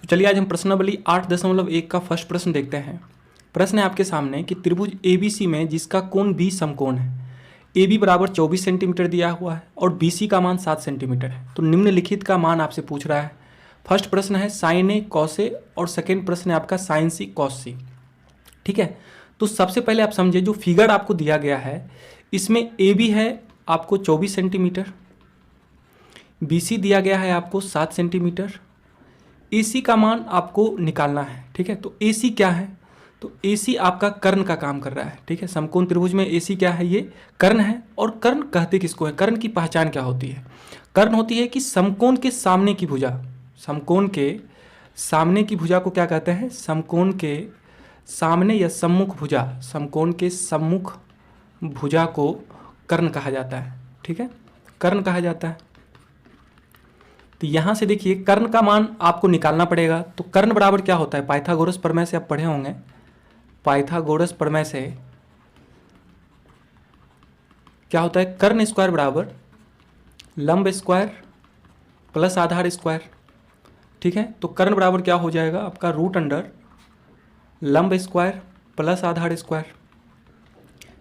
तो चलिए आज हम प्रश्नावली 8.1 का फर्स्ट प्रश्न देखते हैं। प्रश्न है आपके सामने कि त्रिभुज ABC में जिसका कोण B समकोण है, AB बराबर 24 सेंटीमीटर दिया हुआ है और BC का मान 7 सेंटीमीटर है, तो निम्नलिखित का मान आपसे पूछ रहा है। फर्स्ट प्रश्न है साइन A कॉस A और सेकेंड प्रश्न है आपका साइन C कॉस C। ठीक है, तो सबसे पहले आप समझिए जो फिगर आपको दिया गया है इसमें AB है आपको 24 सेंटीमीटर, BC दिया गया है आपको 7 सेंटीमीटर, AC का मान आपको निकालना है। ठीक है, तो AC क्या है, तो AC आपका कर्ण का काम कर रहा है। ठीक है, समकोण त्रिभुज में AC क्या है, ये कर्ण है। और कर्ण कहते किसको है, कर्ण की पहचान क्या होती है, कर्ण होती है कि समकोण के सामने की भुजा, समकोण के सामने की भुजा को क्या कहते हैं, समकोण के सामने या सम्मुख भुजा, समकोण के सम्मुख भुजा को कर्ण कहा जाता है। ठीक है, कर्ण कहा जाता है। तो यहाँ से देखिए कर्ण का मान आपको निकालना पड़ेगा। तो कर्ण बराबर क्या होता है, पाइथागोरस प्रमेय से आप पढ़े होंगे, पाइथागोरस प्रमेय से क्या होता है, कर्ण स्क्वायर बराबर लंब स्क्वायर प्लस आधार स्क्वायर। ठीक है, तो कर्ण बराबर क्या हो जाएगा आपका रूट अंडर लंब स्क्वायर प्लस आधार स्क्वायर।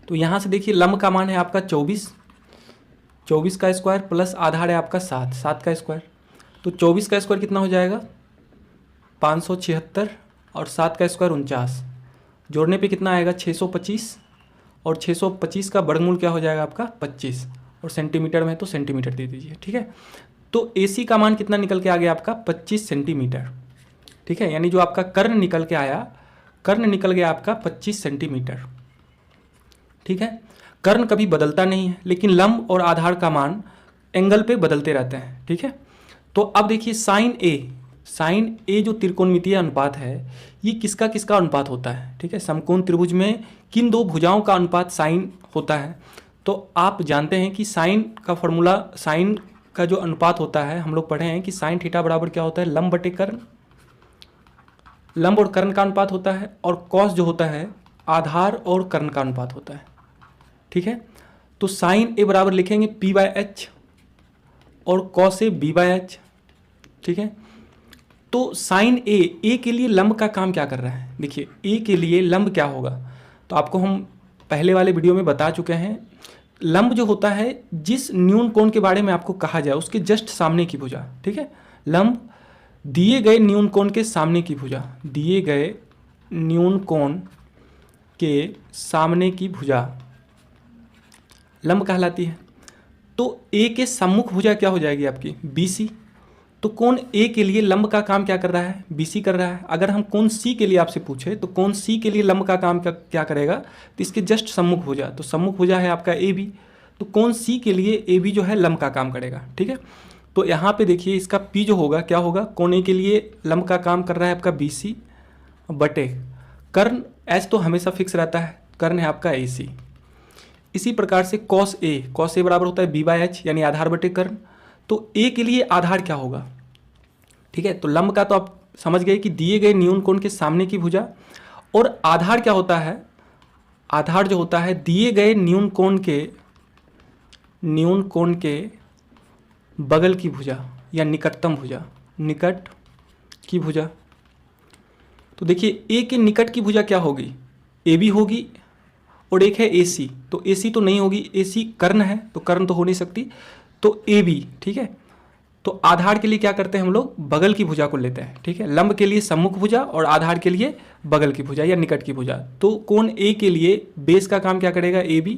तो यहाँ से देखिए लंब का मान है आपका 24, 24 का स्क्वायर प्लस आधार है आपका 7, 7 का स्क्वायर। तो 24 का स्क्वायर कितना हो जाएगा 576 और 7 का स्क्वायर 49, जोड़ने पे कितना आएगा 625 और 625 का वर्गमूल क्या हो जाएगा आपका 25 और सेंटीमीटर में तो सेंटीमीटर दे दीजिए। ठीक है, तो AC का मान कितना निकल के आ गया आपका 25 सेंटीमीटर। ठीक है, यानी जो आपका कर्ण निकल के आया, कर्ण निकल गया आपका 25 सेंटीमीटर। ठीक है, कर्ण कभी बदलता नहीं है, लेकिन लंब और आधार का मान एंगल पे बदलते रहते हैं। ठीक है, तो अब देखिए साइन A जो त्रिकोणमितीय अनुपात है ये किसका किसका अनुपात होता है। ठीक है, समकोण त्रिभुज में किन दो भुजाओं का अनुपात साइन होता है। तो आप जानते हैं कि साइन का फॉर्मूला, साइन का जो अनुपात होता है हम लोग पढ़े हैं कि साइन थीटा बराबर क्या होता है, लंब बटे कर्ण, लंब और कर्ण का अनुपात होता है, और कॉस जो होता है आधार और कर्ण का अनुपात होता है। ठीक है, तो साइन A बराबर लिखेंगे P/H और कॉस A B/H। ठीक है, तो साइन A के लिए लंब का काम क्या कर रहा है, देखिए A के लिए लंब क्या होगा, तो आपको हम पहले वाले वीडियो में बता चुके हैं। लंब जो होता है जिस न्यून कोण के बारे में आपको कहा जाए उसके जस्ट सामने की भुजा। ठीक है, लंब दिए गए न्यून कोण के सामने की भुजा, दिए गए न्यून कोण के सामने की भुजा लंब कहलाती है। तो A के सम्मुख भुजा क्या हो जाएगी आपकी BC। तो कोण A के लिए लंब का काम क्या कर रहा है, BC कर रहा है। अगर हम कोण C के लिए आपसे पूछे तो कोण C के लिए लंब का काम क्या करेगा, तो इसके जस्ट सम्मुख भुजा, तो सम्मुख भुजा है आपका AB, तो कोण C के लिए AB जो है लंब का काम करेगा। ठीक है, तो यहाँ पे देखिए इसका P जो होगा क्या होगा, कोण A के लिए लंब का काम कर रहा है आपका BC बटे कर्ण H तो हमेशा फिक्स रहता है, कर्ण है आपका AC। इसी प्रकार से कॉस A बराबर होता है B/H यानी आधार बटे कर्ण। तो A के लिए आधार क्या होगा, ठीक है, तो लंब का तो आप समझ गए कि दिए गए न्यून कोण के सामने की भुजा, और आधार क्या होता है, आधार जो होता है दिए गए न्यून कोण के बगल की भुजा या निकटतम भुजा, निकट की भुजा। तो देखिए A के निकट की भुजा क्या होगी, AB होगी, और एक है AC, तो AC तो नहीं होगी, AC कर्ण है तो कर्ण तो हो नहीं सकती, तो AB। ठीक है, तो आधार के लिए क्या करते हैं हम लोग, बगल की भुजा को लेते हैं। ठीक है, लंब के लिए सम्मुख भुजा और आधार के लिए बगल की भुजा या निकट की भुजा। तो कोण A के लिए बेस का काम क्या करेगा AB,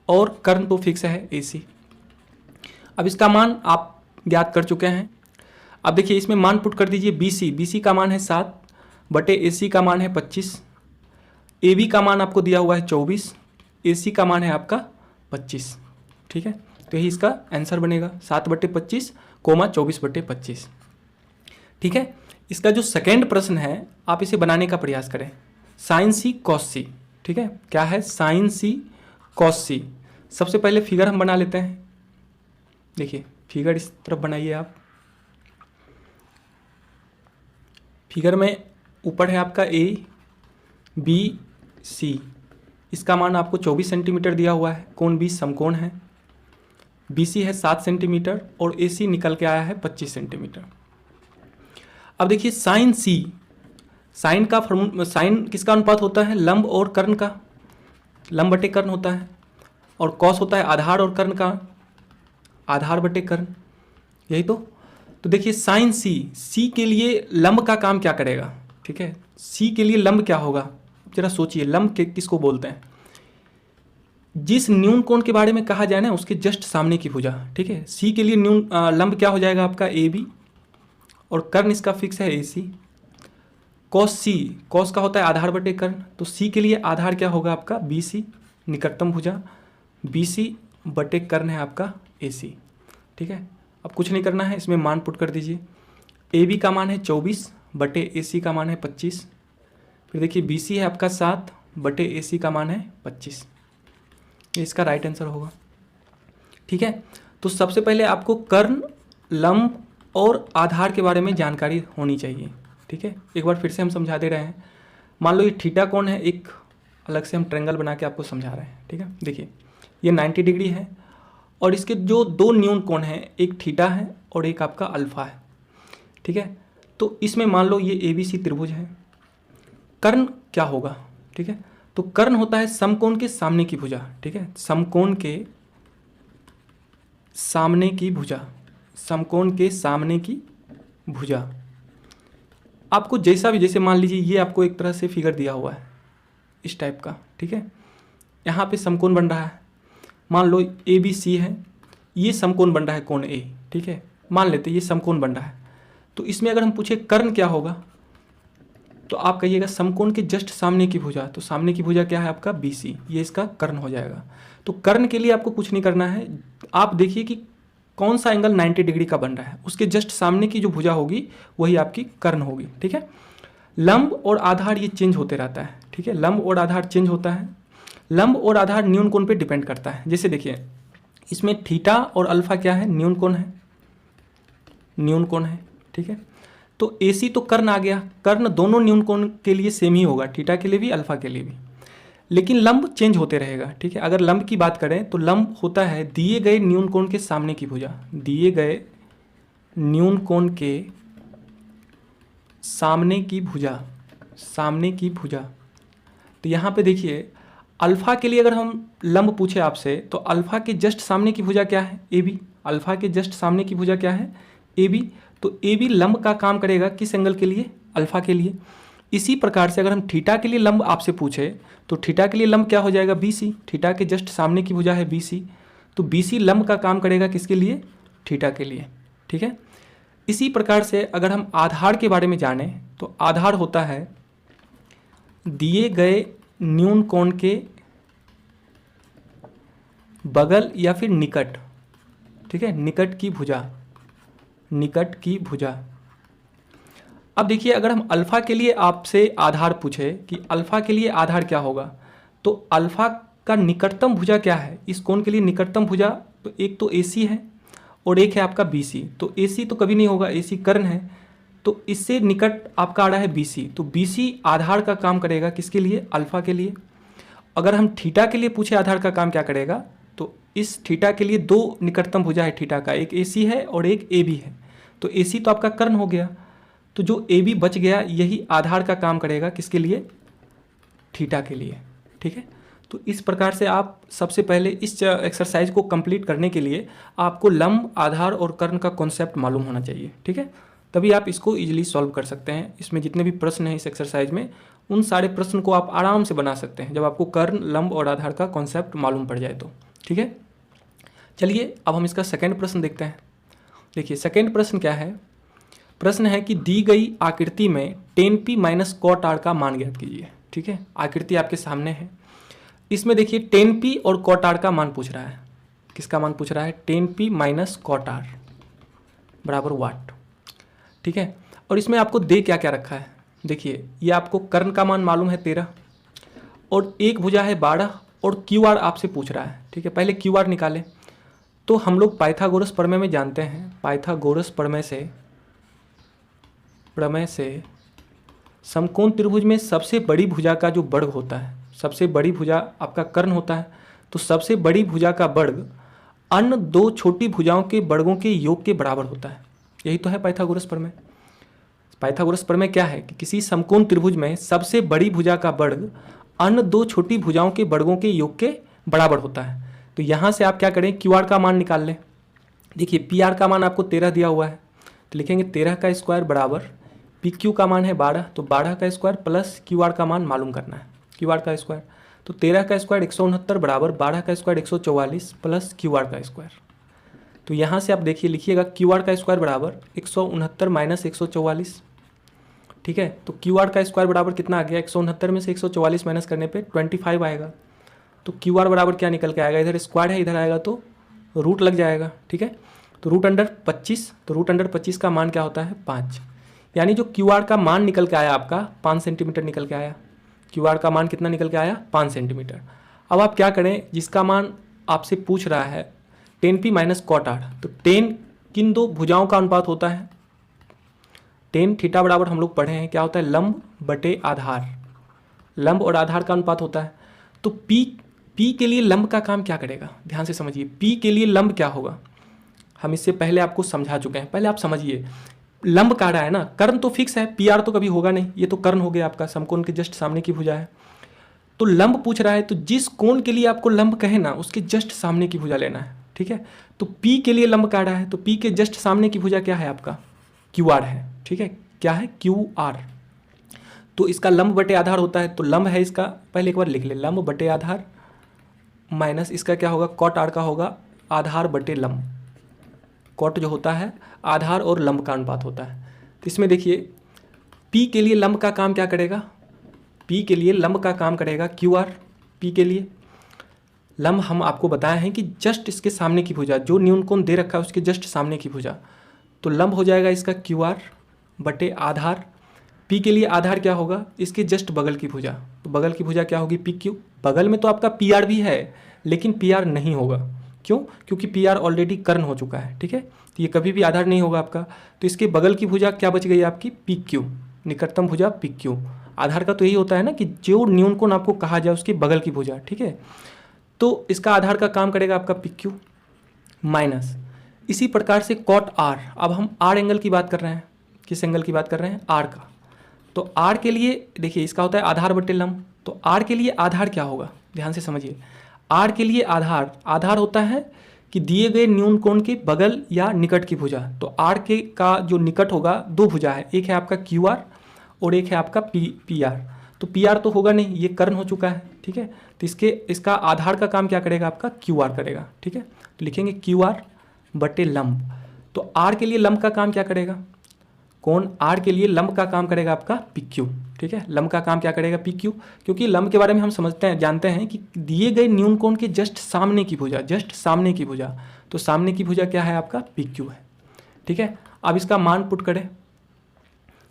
और कर्ण तो फिक्स है AC। अब इसका मान आप ज्ञात कर चुके हैं। अब देखिए इसमें मान पुट कर दीजिए BC का मान है 7 बटे AC का मान है 25, AB का मान आपको दिया हुआ है 24, AC का मान है आपका 25। ठीक है, तो यही इसका आंसर बनेगा 7/25 कोमा 24/25। ठीक है, इसका जो सेकेंड प्रश्न है आप इसे बनाने का प्रयास करें, साइन C कॉस C। ठीक है, क्या है साइन C कॉस C। सबसे पहले फिगर हम बना लेते हैं। देखिए फिगर इस तरफ बनाइए आप, फिगर में ऊपर है आपका ABC, इसका मान आपको 24 सेंटीमीटर दिया हुआ है, कोण B समकोण है, BC है 7 सेंटीमीटर और AC निकल के आया है 25 सेंटीमीटर। अब देखिए साइन सी, साइन किसका अनुपात होता है? लंब और कर्ण का, लंब बटे कर्ण होता है। और कॉस होता है आधार और कर्ण का, आधार बटे कर्ण, यही तो देखिए साइन सी, सी के लिए लंब का काम क्या करेगा? ठीक है, सी के लिए लंब क्या होगा? जरा सोचिए, लंब किसको बोलते हैं? जिस न्यून कोण के बारे में कहा जाए ना, उसके जस्ट सामने की भुजा। ठीक है, सी के लिए लंब क्या हो जाएगा आपका? ए बी, और कर्ण इसका फिक्स है ए सी। कॉस सी, कॉस का होता है आधार बटे कर्ण, तो सी के लिए आधार क्या होगा आपका? बी सी, निकटतम भुजा, बी सी बटे कर्ण है आपका ए सी। ठीक है, अब कुछ नहीं करना है, इसमें मान पुट कर दीजिए। ए बी का मान है 24 बटे ए सी का मान है 25। फिर देखिए बी सी है आपका 7 बटे ए सी का मान है 25। ये इसका राइट आंसर होगा। ठीक है, तो सबसे पहले आपको कर्ण, लंब और आधार के बारे में जानकारी होनी चाहिए। ठीक है, एक बार फिर से हम समझा दे रहे हैं। मान लो ये थीटा कोण है, एक अलग से हम ट्रायंगल बना के आपको समझा रहे हैं। ठीक है, देखिए ये 90 डिग्री है, और इसके जो दो न्यून कोण हैं, एक थीटा है और एक आपका अल्फा है। ठीक है, तो इसमें मान लो ये ए बी सी त्रिभुज है। कर्ण क्या होगा? ठीक है, तो कर्ण होता है समकोण के सामने की भुजा। ठीक है, समकोण के सामने की भुजा, समकोण के सामने की भुजा। आपको जैसा भी, जैसे मान लीजिए ये आपको एक तरह से फिगर दिया हुआ है इस टाइप का। ठीक है, यहाँ पे समकोण बन रहा है, मान लो ए बी सी है, ये समकोण बन रहा है कोण ए। ठीक है, मान लेते ये समकोण बन रहा है। तो इसमें अगर हम पूछे कर्ण क्या होगा, तो आप कहिएगा समकोण के जस्ट सामने की भुजा। तो सामने की भुजा क्या है आपका? बी सी, ये इसका कर्ण हो जाएगा। तो कर्ण के लिए आपको कुछ नहीं करना है, आप देखिए कि कौन सा एंगल 90 डिग्री का बन रहा है, उसके जस्ट सामने की जो भुजा होगी वही आपकी कर्ण होगी। ठीक है, लंब और आधार ये चेंज होते रहता है। ठीक है, लंब और आधार चेंज होता है। लंब और आधार न्यून कोण पे डिपेंड करता है। जैसे देखिए इसमें थीटा और अल्फा क्या है? न्यून कोण है, न्यून कोण है। ठीक है, तो ए सी तो कर्ण आ गया, कर्ण दोनों न्यून कोण के लिए सेम ही होगा, थीटा के लिए भी अल्फा के लिए भी, लेकिन लंब चेंज होते रहेगा। ठीक है, अगर लंब की बात करें तो लंब होता है दिए गए न्यून कोण के सामने की भुजा, दिए गए न्यून कोण के सामने की भुजा, सामने की भुजा। तो यहाँ पे देखिए अल्फा के लिए अगर हम लंब पूछे आपसे, तो अल्फा के जस्ट सामने की भुजा क्या है? A B. अल्फा के जस्ट सामने की भुजा क्या है? A B. तो ए बी लंब का काम करेगा किस एंगल के लिए? अल्फा के लिए। इसी प्रकार से अगर हम थीटा के लिए लंब आपसे पूछे, तो थीटा के लिए लंब क्या हो जाएगा? B C. थीटा के जस्ट सामने की भुजा है बी सी, तो बी सी लंब का काम करेगा किसके लिए? थीटा के लिए। ठीक है, इसी प्रकार से अगर हम आधार के बारे में जाने, तो आधार होता है दिए गए न्यून कोण के बगल या फिर निकट। ठीक है, निकट की भुजा, निकट की भुजा। अब देखिए अगर हम अल्फा के लिए आपसे आधार पूछे कि अल्फा के लिए आधार क्या होगा, तो अल्फा का निकटतम भुजा क्या है? इस कोण के लिए निकटतम भुजा तो एक तो ए सी है और एक है आपका बी सी। तो ए सी तो कभी नहीं होगा, ए सी कर्ण है, तो इससे निकट आपका आ रहा है बी सी। तो बी सी आधार का काम करेगा किसके लिए? अल्फा के लिए। अगर हम थीटा के लिए पूछे आधार का काम क्या करेगा, तो इस थीटा के लिए दो निकटतम भुजा है थीटा का, एक ए सी है और एक ए बी है। तो ए सी तो आपका कर्ण हो गया, तो जो ए बी बच गया यही आधार का काम करेगा किसके लिए? थीटा के लिए। ठीक है, तो इस प्रकार से आप सबसे पहले इस एक्सरसाइज को कंप्लीट करने के लिए आपको लंब, आधार और कर्ण का कॉन्सेप्ट मालूम होना चाहिए। ठीक है, तभी आप इसको इजीली सॉल्व कर सकते हैं। इसमें जितने भी प्रश्न हैं इस एक्सरसाइज में, उन सारे प्रश्न को आप आराम से बना सकते हैं जब आपको कर्ण, लंब और आधार का कॉन्सेप्ट मालूम पड़ जाए तो। ठीक है, चलिए अब हम इसका सेकेंड प्रश्न देखते हैं। देखिए सेकेंड प्रश्न क्या है? प्रश्न है कि दी गई आकृति में tan p minus cot R का मान ज्ञात कीजिए। ठीक है, आकृति आपके सामने है, इसमें देखिए tan p और कॉट आर का मान पूछ रहा है। किसका मान पूछ रहा है? tan p minus cot R बराबर वाट। ठीक है, और इसमें आपको दे क्या क्या रखा है? देखिए ये आपको कर्ण का मान मालूम है 13 और एक भुजा है 12 और क्यू आर आपसे पूछ रहा है। ठीक है, पहले क्यू आर निकालें। तो हम लोग पाइथागोरस प्रमेय में जानते हैं, पाइथागोरस प्रमेय से समकोण त्रिभुज में सबसे बड़ी भुजा का जो वर्ग होता है, सबसे बड़ी भुजा आपका कर्ण होता है, तो सबसे बड़ी भुजा का वर्ग अन्य दो छोटी भुजाओं के वर्गों के योग के बराबर होता है। यही तो है पाइथागोरस प्रमेय। पाइथागोरस प्रमेय क्या है कि किसी समकोण त्रिभुज में सबसे बड़ी भुजा का वर्ग अन्य दो छोटी भुजाओं के वर्गों के योग के बराबर होता है। तो यहाँ से आप क्या करें, क्यू आर का मान निकाल लें। देखिए पी आर का मान आपको 13 दिया हुआ है, तो लिखेंगे 13 का स्क्वायर बराबर पी क्यू का मान है 12, तो 12 का स्क्वायर प्लस क्यू आर का मान मालूम करना है, क्यू आर का स्क्वायर। तो 13 का स्क्वायर 169 बराबर 12 का स्क्वायर 144 प्लस क्यू आर का स्क्वायर। तो यहाँ से आप देखिए लिखिएगा क्यू आर का स्क्वायर बराबर 169 माइनस 144, ठीक है। तो क्यू आर का स्क्वायर बराबर कितना आ गया, 169 में से 144 माइनस करने पे 25 आएगा। तो क्यू आर बराबर क्या निकल के आएगा, इधर स्क्वायर है इधर आएगा तो रूट लग जाएगा, ठीक है। तो रूट अंडर 25, तो रूट अंडर 25 का मान क्या होता है 5, यानी जो क्यू आर का मान निकल के आया आपका 5 सेंटीमीटर निकल के आया। क्यू आर का मान कितना निकल के आया 5 सेंटीमीटर। अब आप क्या करें, जिसका मान आपसे पूछ रहा है 10p माइनस कॉट आर, तो 10 किन दो भुजाओं का अनुपात होता है, 10 थीटा बराबर हम लोग पढ़े हैं क्या होता है लंब बटे आधार, लंब और आधार का अनुपात होता है। तो p के लिए लंब का काम क्या करेगा, ध्यान से समझिए, p के लिए लंब क्या होगा, हम इससे पहले आपको समझा चुके हैं, पहले आप समझिए। लंब कह रहा है ना, कर्ण तो फिक्स है, पी आर तो कभी होगा नहीं, ये तो कर्ण हो गया आपका, समकोण के जस्ट सामने की भुजा है। तो लंब पूछ रहा है, तो जिस कोण के लिए आपको लंब कहे ना उसके जस्ट सामने की भुजा लेना है, ठीक है। तो P के लिए लंब कह रहा है, तो P के जस्ट सामने की भुजा क्या है आपका क्यू आर है, ठीक है, क्या है क्यू आर। तो इसका लंब बटे आधार होता है, तो लंब है इसका, पहले एक बार लिख ले, लंब बटे आधार माइनस इसका क्या होगा कॉट आर का होगा आधार बटे लंब। कॉट जो होता है आधार और लंब का अनुपात होता है। तो इसमें देखिए P के लिए लंब का काम क्या करेगा, P के लिए लंब का काम करेगा क्यू आर। P के लिए लंब हम आपको बताए हैं कि जस्ट इसके सामने की भुजा, जो न्यून कोण दे रखा है उसके जस्ट सामने की भुजा, तो लंब हो जाएगा इसका क्यू आर बटे आधार। P के लिए आधार क्या होगा, इसके जस्ट बगल की भुजा, तो बगल की भुजा क्या होगी पी क्यू। बगल में तो आपका पी आर भी है लेकिन पी आर नहीं होगा, क्यों, क्योंकि पी आर ऑलरेडी कर्ण हो चुका है, ठीक है। तो ये कभी भी आधार नहीं होगा आपका। तो इसके बगल की भुजा क्या बच गई आपकी पी क्यू, निकटतम भुजा पी क्यू। आधार का तो यही होता है ना कि जो न्यून कोण आपको कहा जाए उसकी बगल की भुजा, ठीक है। तो इसका आधार का काम करेगा आपका पी क्यू माइनस इसी प्रकार से कॉट आर। अब हम आर एंगल की बात कर रहे हैं, किस एंगल की बात कर रहे हैं आर का। तो आर के लिए देखिए इसका होता है आधार बटे लंब, तो आर के लिए आधार क्या होगा, ध्यान से समझिए। आर के लिए आधार होता है कि दिए गए न्यून कोण के बगल या निकट की भुजा। तो आर के का जो निकट होगा दो भुजा है, एक है आपका क्यू आर और एक है आपका पी आर। तो पी आर तो होगा नहीं, ये कर्ण हो चुका है, ठीक है। तो इसका आधार का काम क्या करेगा आपका क्यू आर करेगा, ठीक है। तो लिखेंगे क्यू आर बटे लंब। तो आर के लिए लंब का काम क्या करेगा, कोण आर के लिए लंब का काम करेगा आपका पी क्यू, ठीक है। लंब का काम क्या करेगा पी क्यू, क्योंकि लंब के बारे में हम समझते हैं जानते हैं कि दिए गए न्यून कोण के जस्ट सामने की भुजा, जस्ट सामने की भुजा, तो सामने की भुजा क्या है आपका पी क्यू है, ठीक है। अब इसका मान पुट करें,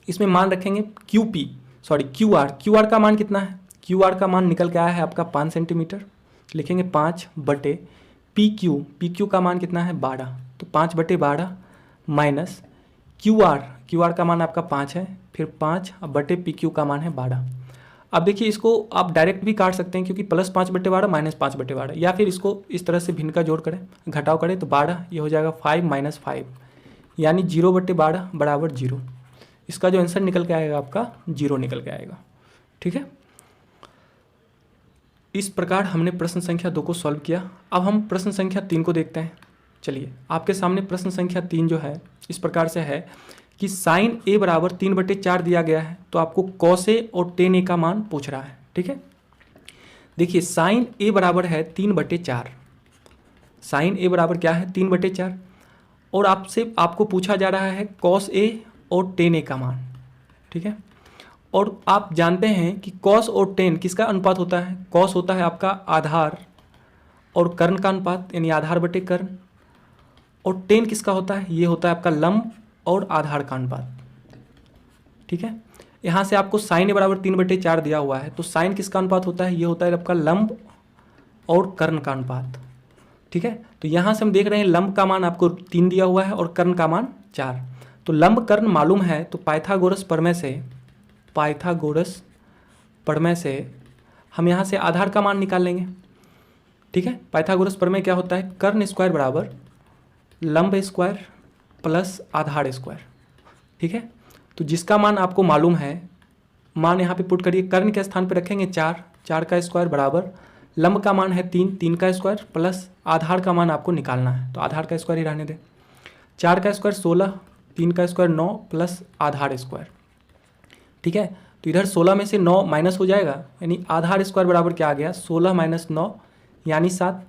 इसमें मान रखेंगे क्यू आर का मान कितना है, क्यू आर का मान निकल के आया है आपका 5 सेंटीमीटर। लिखेंगे 5 बटे पी क्यू का मान कितना है 12, तो 5 बटे 12 माइनस क्यू आर का मान आपका 5 है, फिर 5 बटे पी क्यू का मान है 12। अब देखिए इसको आप डायरेक्ट भी काट सकते हैं क्योंकि प्लस 5 बटे 12 माइनस 5 बटे 12, या फिर इसको इस तरह से भिन्न का जोड़ करें घटाव करें तो 12 ये हो जाएगा 5 माइनस 5, यानी 0 बटे 12 बराबर 0। इसका जो आंसर निकल के आएगा आपका 0 निकल के आएगा, ठीक है। इस प्रकार हमने प्रश्न संख्या 2 को सॉल्व किया। अब हम प्रश्न संख्या 3 को देखते हैं। चलिए आपके सामने प्रश्न संख्या 3 जो है इस प्रकार से है कि साइन ए बराबर 3/4 दिया गया है, तो आपको कॉस ए और टेन ए का मान पूछ रहा है, ठीक है। देखिए साइन ए बराबर है 3/4, साइन ए बराबर क्या है 3/4, और आपको पूछा जा रहा है कॉस ए और टेन ए का मान, ठीक है। और आप जानते हैं कि कॉस और टेन किसका अनुपात होता है, कॉस होता है आपका आधार और कर्ण का अनुपात, यानी आधार बटे कर्ण, और टेन किसका होता है, ये होता है आपका लंब और आधार का अनुपात, ठीक है। यहाँ से आपको साइन ए बराबर 3/4 दिया हुआ है, तो साइन किसका अनुपात होता है, ये होता है आपका लंब और कर्ण का अनुपात, ठीक है। तो यहाँ से हम देख रहे हैं लंब का मान आपको 3 दिया हुआ है और कर्ण का मान 4। तो लंब कर्ण मालूम है, तो पाइथागोरस प्रमेय से हम यहाँ से आधार का मान निकाल लेंगे, ठीक है। पाइथागोरस प्रमेय क्या होता है, कर्ण स्क्वायर बराबर लंब स्क्वायर प्लस आधार स्क्वायर, ठीक है। तो जिसका मान आपको मालूम है, मान यहाँ पे पुट करिए, कर्ण के स्थान पे रखेंगे 4, 4 का स्क्वायर बराबर लंब का मान है 3, 3 का स्क्वायर प्लस आधार का मान आपको निकालना है, तो आधार का स्क्वायर ही रहने दें। 4 का स्क्वायर 16, 3 का स्क्वायर 9 प्लस आधार स्क्वायर। ठीक है, तो इधर 16 में से 9 माइनस हो जाएगा, यानी आधार स्क्वायर बराबर क्या आ गया, 16 माइनस 9 यानी 7।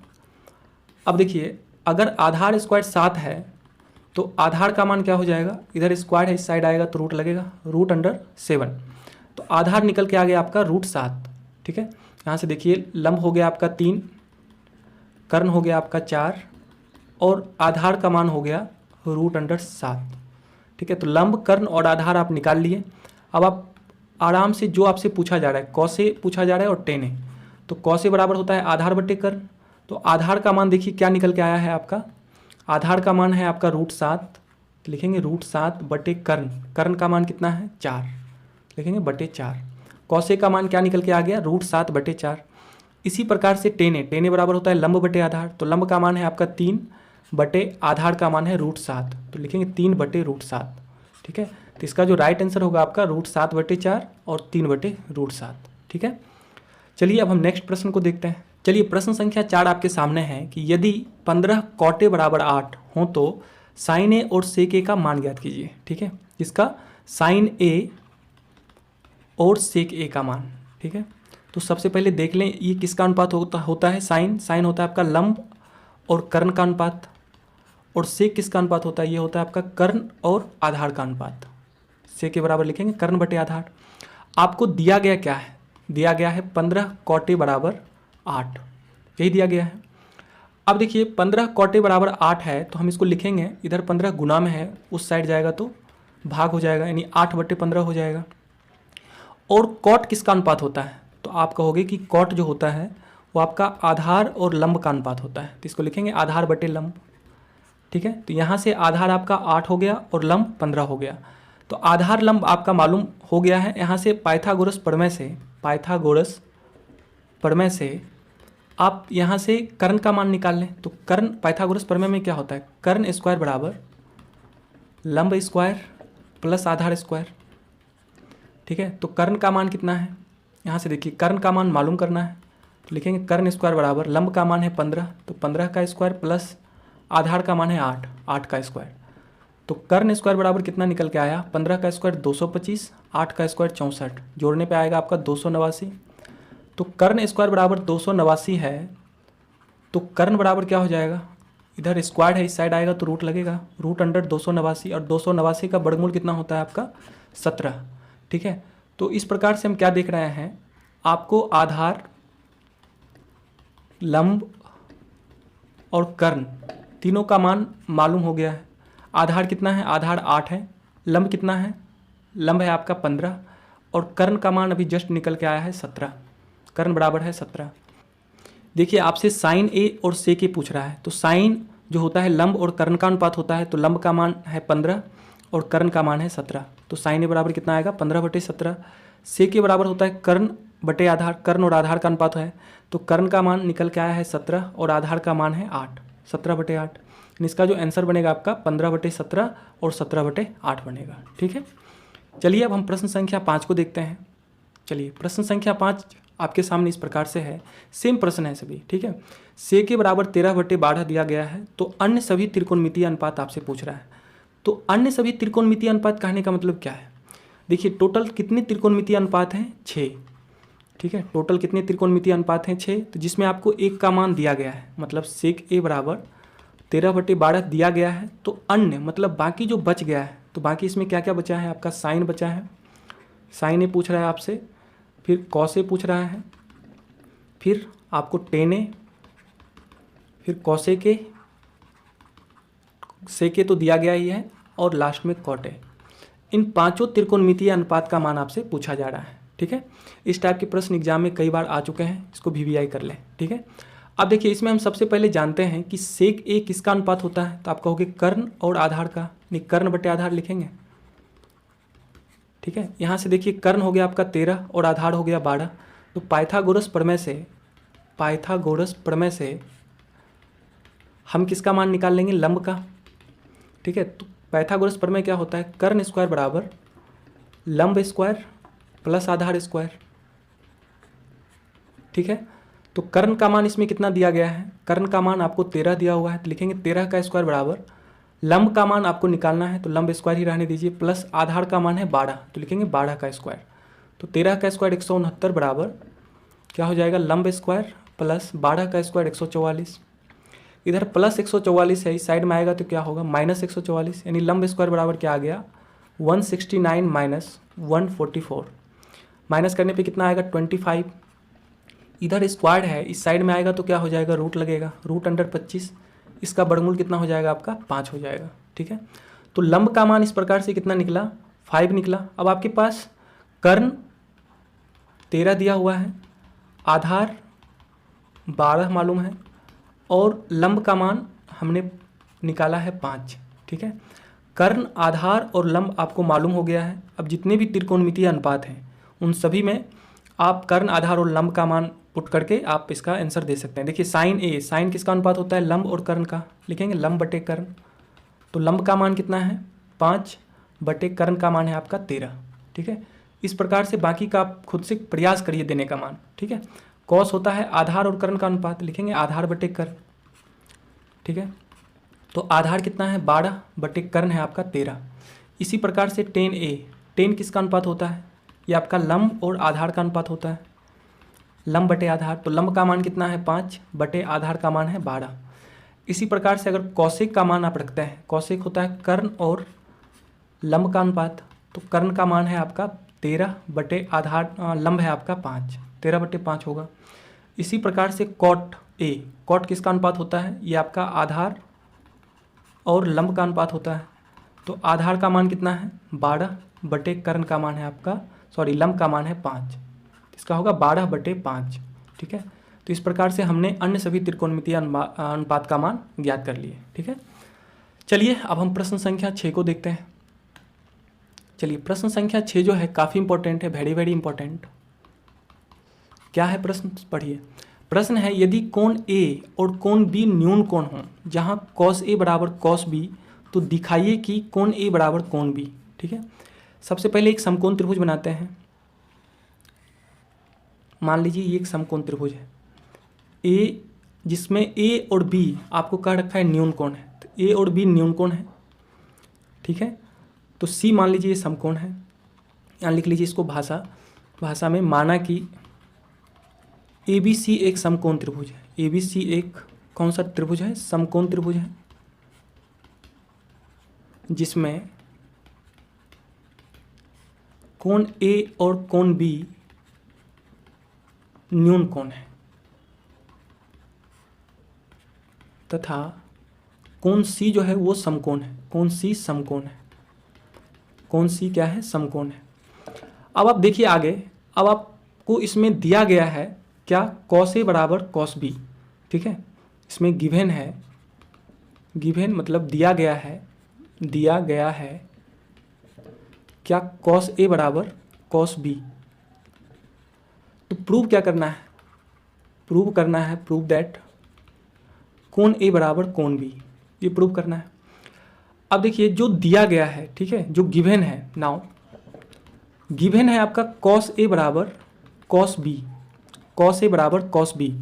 अब देखिए अगर आधार स्क्वायर 7 है तो आधार का मान क्या हो जाएगा, इधर स्क्वायर है इस साइड आएगा तो रूट लगेगा, रूट अंडर 7। तो आधार निकल के आ गया आपका √7। ठीक है, यहाँ से देखिए लंब हो गया आपका 3, कर्ण हो गया आपका 4 और आधार का मान हो गया √7। ठीक है, तो लंब, कर्ण और आधार आप निकाल लिए। अब आप आराम से जो आपसे पूछा जा रहा है, कौसे पूछा जा रहा है और टेने, तो कौसे बराबर होता है आधार बटे कर्ण। तो आधार का मान देखिए क्या निकल के आया है आपका, आधार का मान है आपका √7, लिखेंगे √7 बटे कर्ण, कर्ण का मान कितना है 4, लिखेंगे बटे 4। कौसे का मान क्या निकल के आ गया √7 बटे 4। इसी प्रकार से टेने, टेने बराबर होता है लंब बटे आधार, तो लंब का मान है आपका 3 बटे आधार का मान है √7, तो लिखेंगे 3 बटे √7। ठीक है, तो इसका जो राइट आंसर होगा आपका √7 बटे 4 और 3 बटे √7। ठीक है, चलिए अब हम नेक्स्ट प्रश्न को देखते हैं। चलिए प्रश्न संख्या 4 आपके सामने है कि यदि 15 कौटे बराबर 8 हो तो साइन ए और सेक ए का मान ज्ञात कीजिए। ठीक है, इसका साइन ए और सेक ए का मान। ठीक है, तो सबसे पहले देख लें ये किसका अनुपात होता है, साइन, साइन होता है आपका लंब और कर्ण का अनुपात, और सेक किसका अनुपात होता है, ये होता है आपका कर्ण और आधार का अनुपात। सेक के बराबर लिखेंगे कर्ण बटे आधार। आपको दिया गया क्या है, दिया गया है 15 कौटे बराबर 8, यही दिया गया है। अब देखिए 15 कौटे बराबर 8 है तो हम इसको लिखेंगे, इधर 15 गुना में है, उस साइड जाएगा तो भाग हो जाएगा, यानी 8 बटे 15 हो जाएगा। और कौट किसका अनुपात होता है, तो आप कहोगे कि कौट जो होता है वो आपका आधार और लंब का अनुपात होता है, तो इसको लिखेंगे आधार बटे लंब। ठीक है, तो यहाँ से आधार आपका 8 हो गया और लंब 15 हो गया, तो आधार लंब आपका मालूम हो गया है। यहाँ से पाइथागोरस प्रमेय से, पाइथागोरस प्रमेय से आप यहाँ से कर्ण का मान निकाल लें, तो कर्ण पाइथागोरस प्रमेय में क्या होता है, कर्ण स्क्वायर बराबर लंब स्क्वायर प्लस आधार स्क्वायर। ठीक है, तो कर्ण का मान कितना है, यहाँ से देखिए कर्ण का मान मालूम करना है, तो लिखेंगे कर्ण स्क्वायर बराबर लंब का मान है 15, तो 15 का स्क्वायर प्लस आधार का मान है 8, 8 का स्क्वायर। तो कर्ण स्क्वायर बराबर कितना निकल के आया, 15 का स्क्वायर 225, 8 का स्क्वायर 64, जोड़ने पे आएगा आपका 289। तो कर्ण स्क्वायर बराबर 289 है, तो कर्ण बराबर क्या हो जाएगा, इधर स्क्वायर है इस साइड आएगा तो रूट लगेगा, रूट अंडर 289, और 289 का वर्गमूल कितना होता है आपका 17। ठीक है, तो इस प्रकार से हम क्या देख रहे हैं, आपको आधार, लंब और कर्ण तीनों का मान मालूम हो गया है। आधार कितना है, आधार 8 है, लंब कितना है, लंब है आपका 15, और कर्ण का मान अभी जस्ट निकल के आया है 17, कर्ण बराबर है 17। देखिए आपसे साइन ए और सेक ए पूछ रहा है, तो साइन जो होता है लंब और कर्ण का अनुपात होता है, तो लंब का मान है 15 और कर्ण का मान है 17, तो साइन ए बराबर कितना आएगा 15 बटे 17। सेक ए बराबर होता है कर्ण बटे आधार, कर्ण और आधार का अनुपात है, तो कर्ण का मान निकल के आया है 17 और आधार का मान है 8, 17 बटे 8। इसका जो आंसर बनेगा आपका 15 बटे 17 और 17 बटे 8 बनेगा। ठीक है, चलिए अब हम प्रश्न संख्या 5 को देखते हैं। चलिए प्रश्न संख्या 5 आपके सामने इस प्रकार से है, सेम प्रश्न है सभी। ठीक है, सेक के बराबर 13 बटे 12 दिया गया है, तो अन्य सभी त्रिकोणमितीय अनुपात आपसे पूछ रहा है। तो अन्य सभी त्रिकोणमितीय अनुपात कहने का मतलब क्या है, देखिए टोटल कितने त्रिकोणमितीय अनुपात हैं, 6। ठीक है, टोटल कितने त्रिकोणमितीय अनुपात हैं 6, तो जिसमें आपको एक का मान दिया गया है, मतलब सेक ए बराबर 13 बटे 12 दिया गया है। तो अन्य मतलब बाकी जो बच गया है, तो बाकी इसमें क्या क्या बचा है, आपका साइन बचा है, साइन ए पूछ रहा है आपसे, फिर कॉस ए पूछ रहा है, फिर आपको टेन ए, फिर कॉसेक ए, सेक ए तो दिया गया ही है, और लास्ट में कॉट ए। इन पांचों त्रिकोणमितीय अनुपात का मान आपसे पूछा जा रहा है। ठीक है, इस टाइप के प्रश्न एग्जाम में कई बार आ चुके हैं, इसको VVI कर लें। ठीक है, अब देखिए इसमें हम सबसे पहले जानते हैं कि सेक ए किसका अनुपात होता है, तो आप कहोगे कर्ण और आधार का, नहीं कर्ण बटे आधार लिखेंगे। ठीक है, यहाँ से देखिए कर्ण हो गया आपका 13 और आधार हो गया 12, तो पाइथागोरस प्रमेय से, पाइथागोरस प्रमेय से हम किसका मान निकाल लेंगे, लंब का। ठीक है, तो पाइथागोरस प्रमेय क्या होता है, कर्ण स्क्वायर बराबर लंब स्क्वायर प्लस आधार स्क्वायर, ठीक है। तो कर्ण का मान इसमें कितना दिया गया है, कर्ण का मान आपको 13 दिया हुआ है, तो लिखेंगे 13 का स्क्वायर बराबर लंब का मान आपको निकालना है तो लंब स्क्वायर ही रहने दीजिए, प्लस आधार का मान है 12 तो लिखेंगे 12 का स्क्वायर। तो 13 का स्क्वायर 169 बराबर क्या हो जाएगा, लंब स्क्वायर प्लस 12 का स्क्वायर 144। इधर प्लस 144 है, इस साइड में आएगा तो क्या होगा माइनस 144, यानी लंब स्क्वायर बराबर क्या आ गया 169 माइनस 144। माइनस करने पे कितना आएगा 25। इधर स्क्वायर है, इस साइड में आएगा तो क्या हो जाएगा रूट लगेगा, रूट अंडर 25, इसका वर्गमूल कितना हो जाएगा आपका 5 हो जाएगा, ठीक है। तो लंब का मान इस प्रकार से कितना निकला 5 निकला। अब आपके पास कर्ण 13 दिया हुआ है, आधार 12 मालूम है और लंब का मान हमने निकाला है 5, ठीक है। कर्ण, आधार और लंब आपको मालूम हो गया है। अब जितने भी त्रिकोणमितीय अनुपात हैं उन सभी में आप कर्ण, आधार और लंब का मान पुट करके आप इसका आंसर दे सकते हैं। देखिए साइन ए, साइन किसका अनुपात होता है, लंब और कर्ण का, लिखेंगे लंब बटे कर्ण। तो लंब का मान कितना है 5 बटे कर्ण का मान है आपका 13, ठीक है। इस प्रकार से बाकी का आप खुद से प्रयास करिए देने का मान, ठीक है। कॉस होता है आधार और कर्ण का अनुपात, लिखेंगे आधार बटे कर्ण, ठीक है। तो आधार कितना है 12 बटे कर्ण है आपका 13। इसी प्रकार से टेन ए, टेन किसका अनुपात होता है, ये आपका लंब और आधार का अनुपात होता है, लंब बटे आधार। तो लंब का मान कितना है 5 बटे आधार का मान है 12। इसी प्रकार से अगर कौशिक का मान आप रखते हैं, कौशिक होता है कर्ण और लंब का अनुपात, तो कर्ण का मान है आपका 13 बटे आधार, लंब है आपका 5, 13 बटे 5 होगा। इसी प्रकार से कॉट ए, कॉट किसका अनुपात होता है, ये आपका आधार और लंब का अनुपात होता है। तो आधार का मान कितना है 12 बटे कर्ण का मान है आपका, सॉरी लंब का मान है 5, इसका होगा 12 बटे 5, ठीक है। तो इस प्रकार से हमने अन्य सभी त्रिकोणमितीय अनुपात का मान ज्ञात कर लिए, ठीक है। चलिए अब हम प्रश्न संख्या 6 को देखते हैं। चलिए प्रश्न संख्या 6 जो है काफ़ी इंपॉर्टेंट है, वेरी वेरी इंपॉर्टेंट। क्या है प्रश्न, पढ़िए। प्रश्न है यदि कोण ए और कोण बी न्यून कोण हो, जहाँ कॉस ए बराबर कॉस बी, तो दिखाइए कि कोण ए बराबर कोण बी, ठीक है। सबसे पहले एक समकोण त्रिभुज बनाते हैं। मान लीजिए ये एक समकोण त्रिभुज है ए, जिसमें ए और बी आपको कह रखा है न्यून कोण है, तो ए और बी न्यून कोण है, ठीक है। तो सी मान लीजिए ये समकोण है, यहाँ लिख लीजिए इसको भाषा में, माना कि ए बी सी एक समकोण त्रिभुज है। ए बी सी एक कौन सा त्रिभुज है, समकोण त्रिभुज है, जिसमें कोण ए और कोण बी न्यून कोण है तथा कोण सी जो है वो समकोण है, कोण सी समकोण है, कोण सी क्या है समकोण है। अब आप देखिए आगे, अब आपको इसमें दिया गया है क्या, कॉस ए बराबर कॉस बी, ठीक है। इसमें गिवन है, गिवन मतलब दिया गया है क्या, कॉस ए बराबर कॉस बी। तो प्रूव क्या करना है, प्रूव दैट कोण ए बराबर कोण बी, ये प्रूव करना है। अब देखिए जो दिया गया है, ठीक है, जो गिवन है, नाउ गिवन है आपका कॉस ए बराबर कॉस बी, कॉस ए बराबर कॉस बी।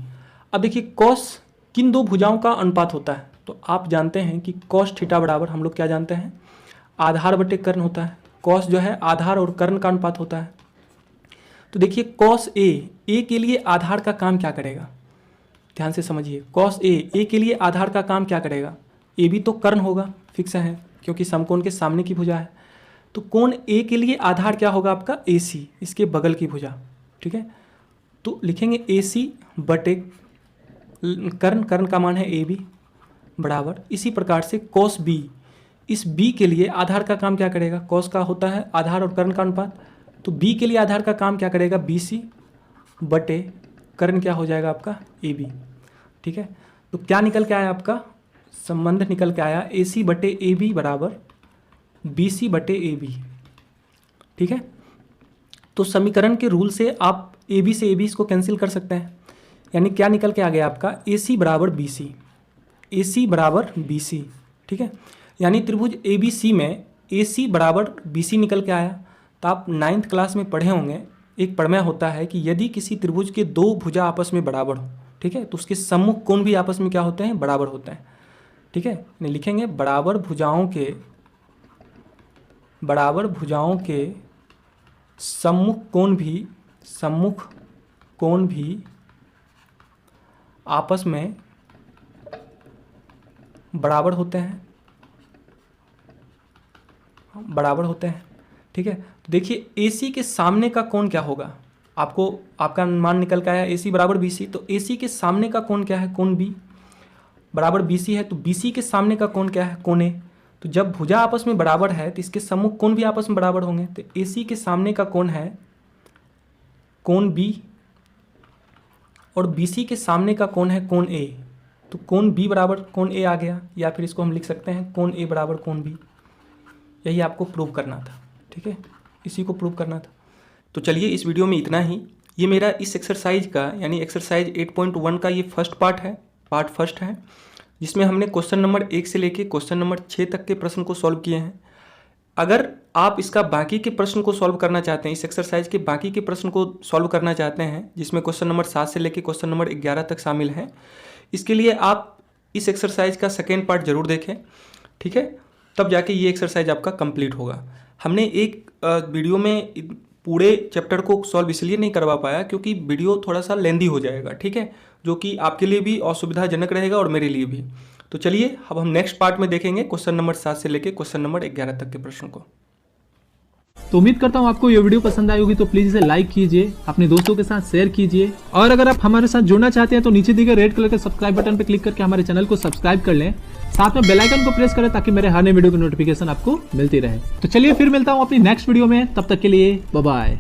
अब देखिए कॉस किन दो भुजाओं का अनुपात होता है, तो आप जानते हैं कि कॉस थीटा बराबर, हम लोग क्या जानते हैं, आधार बटे कर्ण होता है। कॉस जो है आधार और कर्ण का अनुपात होता है। तो देखिए कॉस ए के लिए आधार का काम क्या करेगा, ध्यान से समझिए। कॉस ए के लिए आधार का काम क्या करेगा, ए भी तो कर्ण होगा, फिक्स है क्योंकि समकोण के सामने की भुजा है। तो कोण ए के लिए आधार क्या होगा आपका ए सी, इसके बगल की भुजा, ठीक है। तो लिखेंगे ए सी बटे कर्ण का मान है ए बी बराबर। इसी प्रकार से कॉस बी, इस बी के लिए आधार का काम क्या करेगा, कॉस का होता है आधार और कर्ण का अनुपात, तो बी के लिए आधार का काम क्या करेगा बी सी बटे कर्ण क्या हो जाएगा आपका ए बी, ठीक है। तो क्या निकल के आया आपका संबंध, निकल के आया ए सी बटे ए बी बराबर बी सी बटे ए बी, ठीक है। तो समीकरण के रूल से आप ए बी से ए बी इसको कैंसिल कर सकते हैं, यानी क्या निकल के आ गया आपका ए सी बराबर बी सी, ए सी बराबर बी सी, ठीक है। यानी त्रिभुज ए बी सी में ए सी बराबर बी सी निकल के आया। तो आप 9th क्लास में पढ़े होंगे, एक प्रमेय होता है कि यदि किसी त्रिभुज के दो भुजा आपस में बराबर हो, ठीक है, तो उसके सम्मुख कोण भी आपस में क्या होते हैं, बराबर होते हैं, ठीक है। लिखेंगे बराबर भुजाओं के सम्मुख कोण भी आपस में बराबर होते हैं, ठीक है। तो देखिए AC के सामने का कोण क्या होगा, आपका अनुमान निकल के आया AC बराबर BC। तो AC के सामने का कोण क्या है, कोण B बराबर BC है। तो BC के सामने का कोण क्या है, कोण A। तो जब भुजा आपस में बराबर है तो इसके सम्मुख कोण भी आपस में बराबर होंगे। तो AC के सामने का कोण है कोण B और BC के सामने का कोण है कोण A। तो कोण B बराबर कोण A आ गया, या फिर इसको हम लिख सकते हैं कोण A बराबर कोण B। यही आपको प्रूव करना था, ठीक है, इसी को प्रूव करना था। तो चलिए इस वीडियो में इतना ही। ये मेरा इस एक्सरसाइज का यानी एक्सरसाइज 8.1 का ये पार्ट फर्स्ट है, जिसमें हमने क्वेश्चन नंबर 1 से लेके क्वेश्चन नंबर 6 तक के प्रश्न को सॉल्व किए हैं। अगर आप इसका बाकी के प्रश्न को सॉल्व करना चाहते हैं, इस एक्सरसाइज के बाकी के प्रश्न को सॉल्व करना चाहते हैं, जिसमें क्वेश्चन नंबर 7 से लेके क्वेश्चन नंबर 11 तक शामिल हैं, इसके लिए आप इस एक्सरसाइज का सेकेंड पार्ट जरूर देखें, ठीक है, तब जाके ये एक्सरसाइज आपका कंप्लीट होगा। हमने एक वीडियो में पूरे चैप्टर को सॉल्व इसलिए नहीं करवा पाया क्योंकि वीडियो थोड़ा सा लेंदी हो जाएगा, ठीक है, जो कि आपके लिए भी असुविधाजनक रहेगा और मेरे लिए भी। तो चलिए अब हम नेक्स्ट पार्ट में देखेंगे क्वेश्चन नंबर 7 से लेके क्वेश्चन नंबर 11 तक के प्रश्न को। तो उम्मीद करता हूँ आपको ये वीडियो पसंद आई होगी, तो प्लीज इसे लाइक कीजिए, अपने दोस्तों के साथ शेयर कीजिए, और अगर आप हमारे साथ जुड़ना चाहते हैं तो नीचे दिए गए रेड कलर के सब्सक्राइब बटन पर क्लिक करके हमारे चैनल को सब्सक्राइब कर लें, साथ में बेल आइकन को प्रेस करें ताकि मेरे हर नए वीडियो की नोटिफिकेशन आपको मिलती रहे। तो चलिए फिर मिलता हूँ अपनी नेक्स्ट वीडियो में, तब तक के लिए बाय बाय।